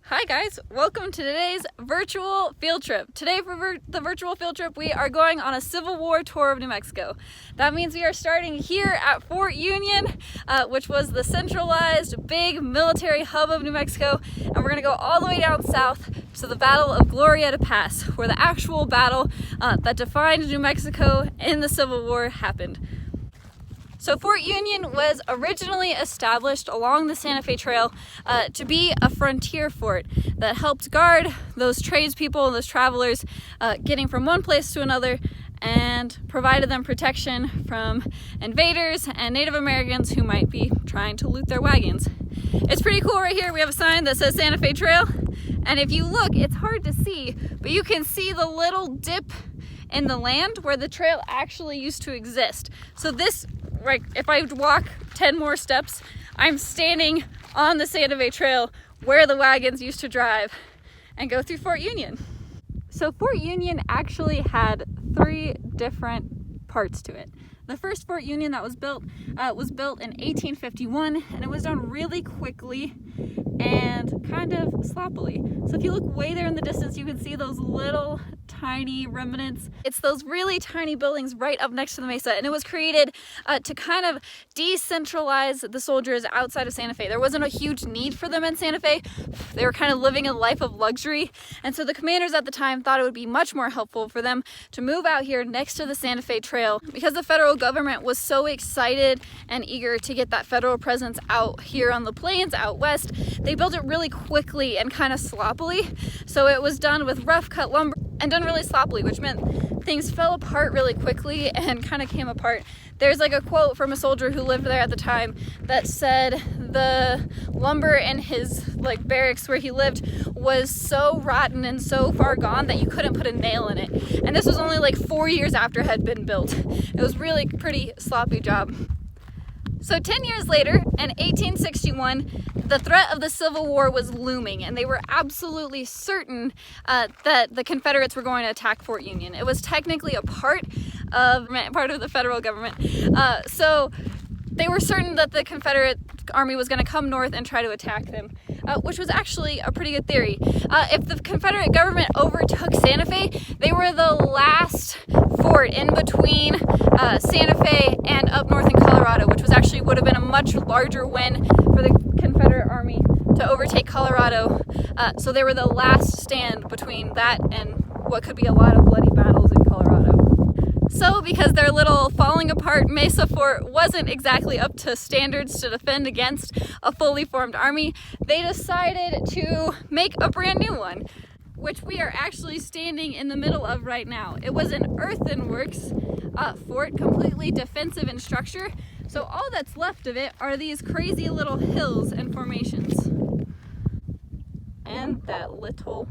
Hi guys, welcome to today's virtual field trip. Today for the virtual field trip, we are going on a Civil War tour of New Mexico. That means we are starting here at Fort Union, which was the centralized big military hub of New Mexico, and we're gonna go all the way down south to the Battle of Glorieta Pass, where the actual battle that defined New Mexico in the Civil War happened. So Fort Union was originally established along the Santa Fe Trail to be a frontier fort that helped guard those tradespeople and those travelers getting from one place to another, and provided them protection from invaders and Native Americans who might be trying to loot their wagons. It's pretty cool right here. We have a sign that says Santa Fe Trail, and if you look, it's hard to see, but you can see the little dip in the land where the trail actually used to exist. So this, right, if I walk 10 more steps, I'm standing on the Santa Fe Trail where the wagons used to drive and go through Fort Union. So Fort Union actually had three different parts to it. The first Fort Union that was built in 1851, and it was done really quickly and kind of sloppily. So if you look way there in the distance, you can see those little tiny remnants. It's those really tiny buildings right up next to the mesa, and it was created to kind of decentralize the soldiers outside of Santa Fe. There wasn't a huge need for them in Santa Fe. They were kind of living a life of luxury, and so the commanders at the time thought it would be much more helpful for them to move out here next to the Santa Fe Trail, because the federal government was so excited and eager to get that federal presence out here on the plains out west. They built it really quickly and kind of sloppily, so it was done with rough cut lumber and done really sloppily, which meant things fell apart really quickly and kind of came apart. There's like a quote from a soldier who lived there at the time that said the lumber in his barracks where he lived was so rotten and so far gone that you couldn't put a nail in it. And this was only like 4 years after it had been built. It was really pretty sloppy job. So 10 years later, in 1861, the threat of the Civil War was looming, and they were absolutely certain that the Confederates were going to attack Fort Union. It was technically a part of the federal government. So they were certain that the Confederate army was going to come north and try to attack them, which was actually a pretty good theory. If the Confederate government overtook Santa Fe, they were the last fort in between Santa Fe and up north in Colorado, which would have been a much larger win for the Confederate army to overtake Colorado. So they were the last stand between that and what could be a lot of bloody battles in Colorado. So because their little falling apart Mesa Fort wasn't exactly up to standards to defend against a fully formed army, they decided to make a brand new one, which we are actually standing in the middle of right now. It was an earthenworks fort, completely defensive in structure. So all that's left of it are these crazy little hills and formations. And that little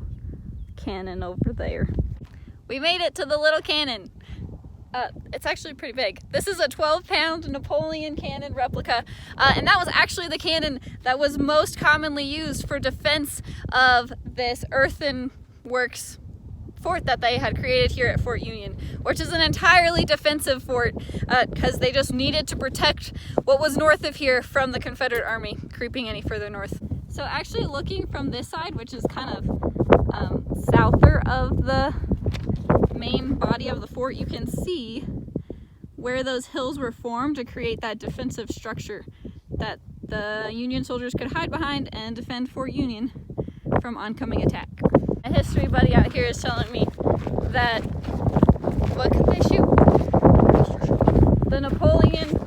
cannon over there. We made it to the little cannon. It's actually pretty big. This is a 12-pound Napoleon cannon replica, and that was actually the cannon that was most commonly used for defense of this earthenworks fort that they had created here at Fort Union, which is an entirely defensive fort because they just needed to protect what was north of here from the Confederate army creeping any further north. So actually looking from this side, which is kind of souther of the main body of the fort, you can see where those hills were formed to create that defensive structure that the Union soldiers could hide behind and defend Fort Union from oncoming attack. A history buddy out here is telling me that, what could they shoot? The Napoleon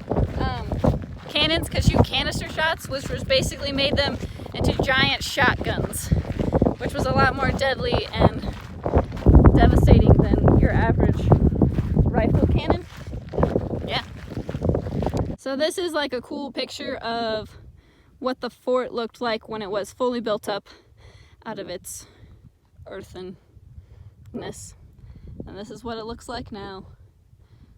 cannons could shoot canister shots, which was basically made them into giant shotguns, which was a lot more deadly and devastating than your average rifle cannon. Yeah. So this is like a cool picture of what the fort looked like when it was fully built up out of its earthenness. And this is what it looks like now.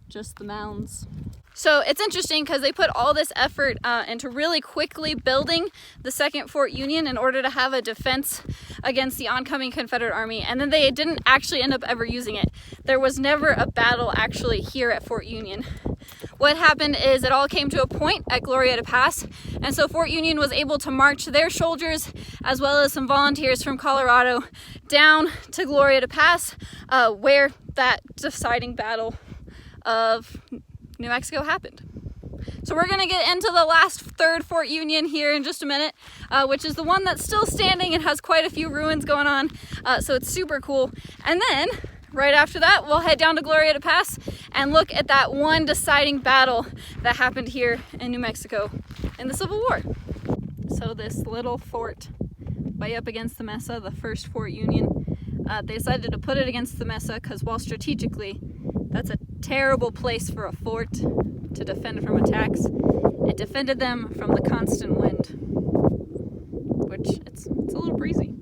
Just the mounds. So it's interesting because they put all this effort into really quickly building the second Fort Union in order to have a defense against the oncoming Confederate army, and then they didn't actually end up ever using it. There was never a battle actually here at Fort Union, what happened is it all came to a point at Glorieta Pass, and so Fort Union was able to march their soldiers as well as some volunteers from Colorado down to Glorieta Pass, where that deciding battle of New Mexico happened. So we're gonna get into the last third Fort Union here in just a minute, which is the one that's still standing and has quite a few ruins going on, so it's super cool. And then right after that, we'll head down to Glorieta Pass and look at that one deciding battle that happened here in New Mexico in the Civil War. So this little fort way up against the Mesa, the first Fort Union, they decided to put it against the Mesa because while strategically that's a terrible place for a fort to defend from attacks, it defended them from the constant wind, which it's a little breezy.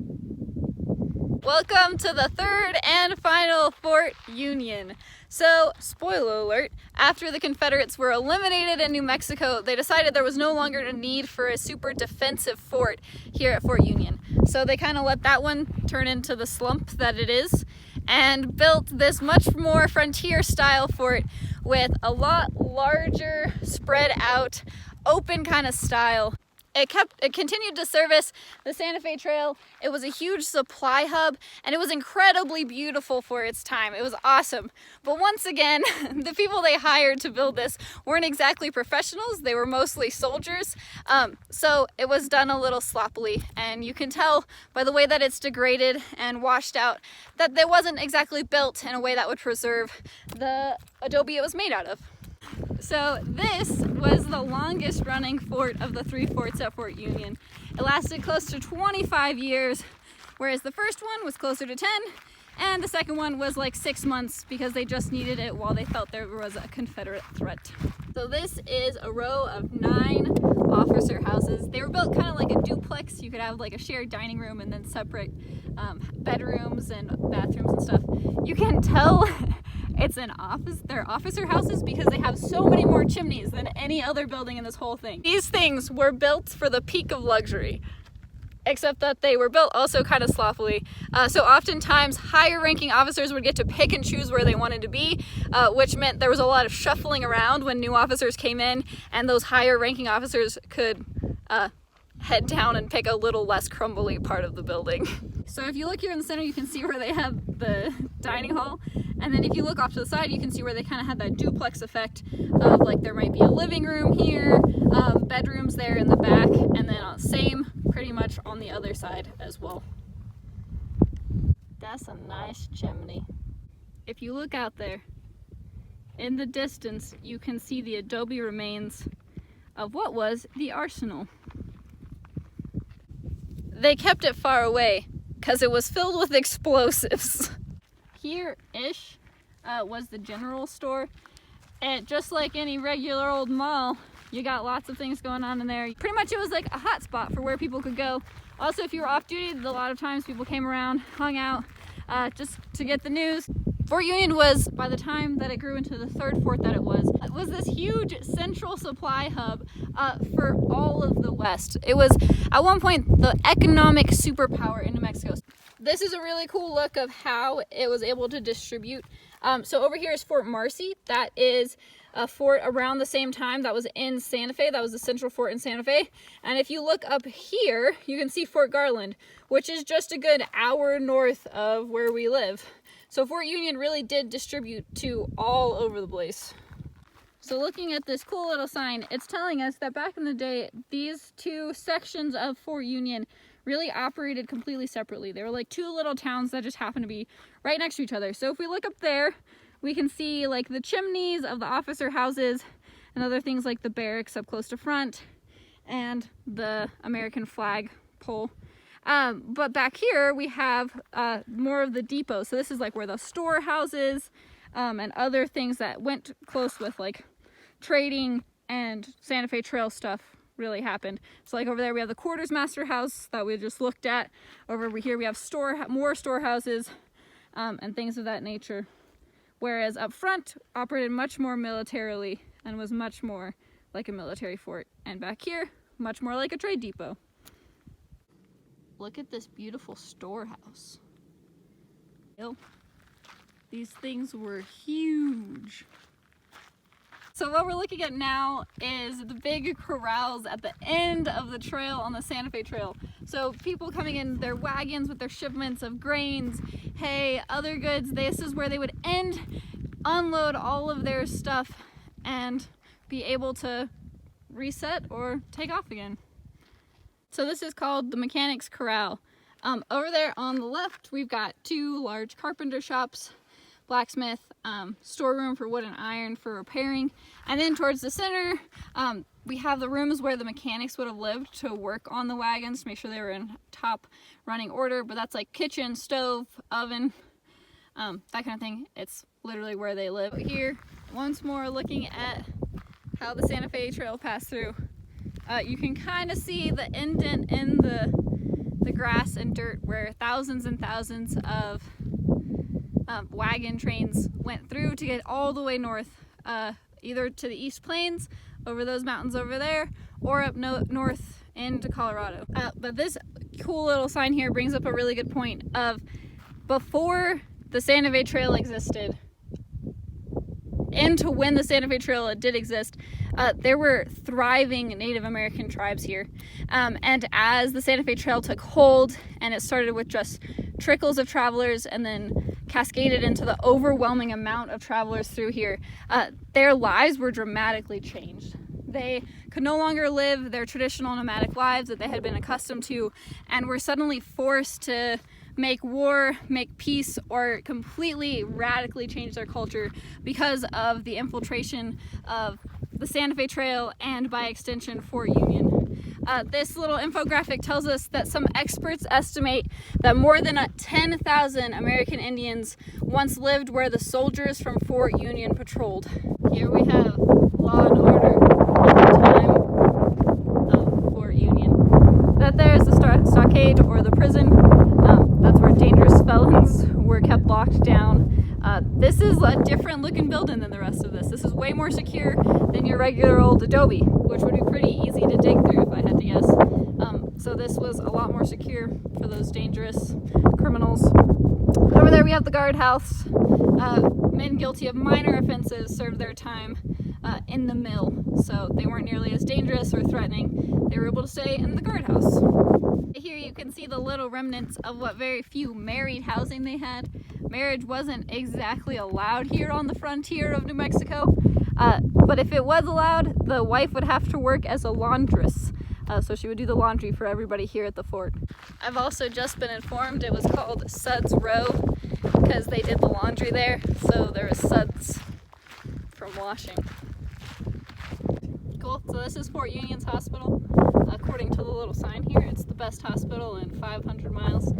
Welcome to the third and final Fort Union. So, spoiler alert, after the Confederates were eliminated in New Mexico, they decided there was no longer a need for a super defensive fort here at Fort Union. So they kind of let that one turn into the slump that it is and built this much more frontier style fort with a lot larger, spread out, open kind of style. It continued to service the Santa Fe Trail. It was a huge supply hub, and it was incredibly beautiful for its time. It was awesome. But once again, the people they hired to build this weren't exactly professionals. They were mostly soldiers. So it was done a little sloppily, and you can tell by the way that it's degraded and washed out that it wasn't exactly built in a way that would preserve the adobe it was made out of. So this was the longest running fort of the three forts at Fort Union. It lasted close to 25 years, whereas the first one was closer to 10, and the second one was like 6 months because they just needed it while they felt there was a Confederate threat. So this is a row of 9 officer houses. They were built kind of like a duplex. You could have like a shared dining room and then separate bedrooms and bathrooms and stuff. You can tell it's an office. They're officer houses because they have so many more chimneys than any other building in this whole thing. These things were built for the peak of luxury, except that they were built also kind of sloppily. So oftentimes higher ranking officers would get to pick and choose where they wanted to be, which meant there was a lot of shuffling around when new officers came in, and those higher ranking officers could head down and pick a little less crumbly part of the building. So if you look here in the center, you can see where they have the dining hall. And then if you look off to the side, you can see where they kind of had that duplex effect of like there might be a living room here, bedrooms there in the back, and then same pretty much on the other side as well. That's a nice chimney. If you look out there, in the distance, you can see the adobe remains of what was the arsenal. They kept it far away because it was filled with explosives. Here-ish was the general store. And just like any regular old mall, you got lots of things going on in there. Pretty much it was like a hot spot for where people could go. Also, if you were off duty, a lot of times people came around, hung out, just to get the news. Fort Union was, by the time that it grew into the third fort that it was this huge central supply hub for all of the West. It was, at one point, the economic superpower in New Mexico. This is a really cool look of how it was able to distribute. So over here is Fort Marcy. That is a fort around the same time that was in Santa Fe. That was the central fort in Santa Fe. And if you look up here, you can see Fort Garland, which is just a good hour north of where we live. So Fort Union really did distribute to all over the place. So looking at this cool little sign, it's telling us that back in the day, these two sections of Fort Union really operated completely separately. They were like two little towns that just happened to be right next to each other. So if we look up there, we can see like the chimneys of the officer houses and other things like the barracks up close to front and the American flag pole. But back here we have more of the depot. So this is like where the storehouses and other things that went close with like trading and Santa Fe Trail stuff really happened. So like over there we have the quarters master house that we just looked at. Over here we have more storehouses and things of that nature. Whereas up front operated much more militarily and was much more like a military fort. And back here, much more like a trade depot. Look at this beautiful storehouse. These things were huge. So what we're looking at now is the big corrals at the end of the trail on the Santa Fe Trail. So people coming in their wagons with their shipments of grains, hay, other goods, this is where they would unload all of their stuff and be able to reset or take off again. So this is called the Mechanics Corral. Over there on the left, we've got two large carpenter shops, blacksmith, storeroom for wood and iron for repairing. And then towards the center, we have the rooms where the mechanics would have lived to work on the wagons to make sure they were in top running order. But that's like kitchen, stove, oven, that kind of thing. It's literally where they live. Here, once more looking at how the Santa Fe Trail passed through. You can kind of see the indent in the grass and dirt where thousands and thousands of wagon trains went through to get all the way north, either to the East Plains, over those mountains over there, or up north into Colorado. But this cool little sign here brings up a really good point of before the Santa Fe Trail existed, into when the Santa Fe Trail did exist, there were thriving Native American tribes here. And as the Santa Fe Trail took hold, and it started with just trickles of travelers and then cascaded into the overwhelming amount of travelers through here, their lives were dramatically changed. They could no longer live their traditional nomadic lives that they had been accustomed to, and were suddenly forced to make war, make peace, or completely radically change their culture because of the infiltration of the Santa Fe Trail and, by extension, Fort Union. This little infographic tells us that some experts estimate that more than 10,000 American Indians once lived where the soldiers from Fort Union patrolled. Here we have law and order at the time of Fort Union. That there is the stockade, or the prison. That's where dangerous felons were kept locked down. This is a different looking building than the rest of this. This is way more secure than your regular old adobe, which would be pretty easy to dig through if I had to guess. So this was a lot more secure for those dangerous criminals. Over there we have the guardhouse. Men guilty of minor offenses served their time in the mill, so they weren't nearly as dangerous or threatening. They were able to stay in the guardhouse. Here you can see the little remnants of what very few married housing they had. Marriage wasn't exactly allowed here on the frontier of New Mexico, but if it was allowed, the wife would have to work as a laundress. So she would do the laundry for everybody here at the fort. I've also just been informed it was called Suds Row because they did the laundry there, so there was suds from washing. Cool, so this is Fort Union's hospital. According to the little sign here, it's the best hospital in 500 miles.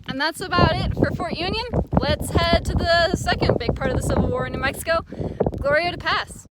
And that's about it for Fort Union. Let's head to the second big part of the Civil War in New Mexico, Glorieta Pass.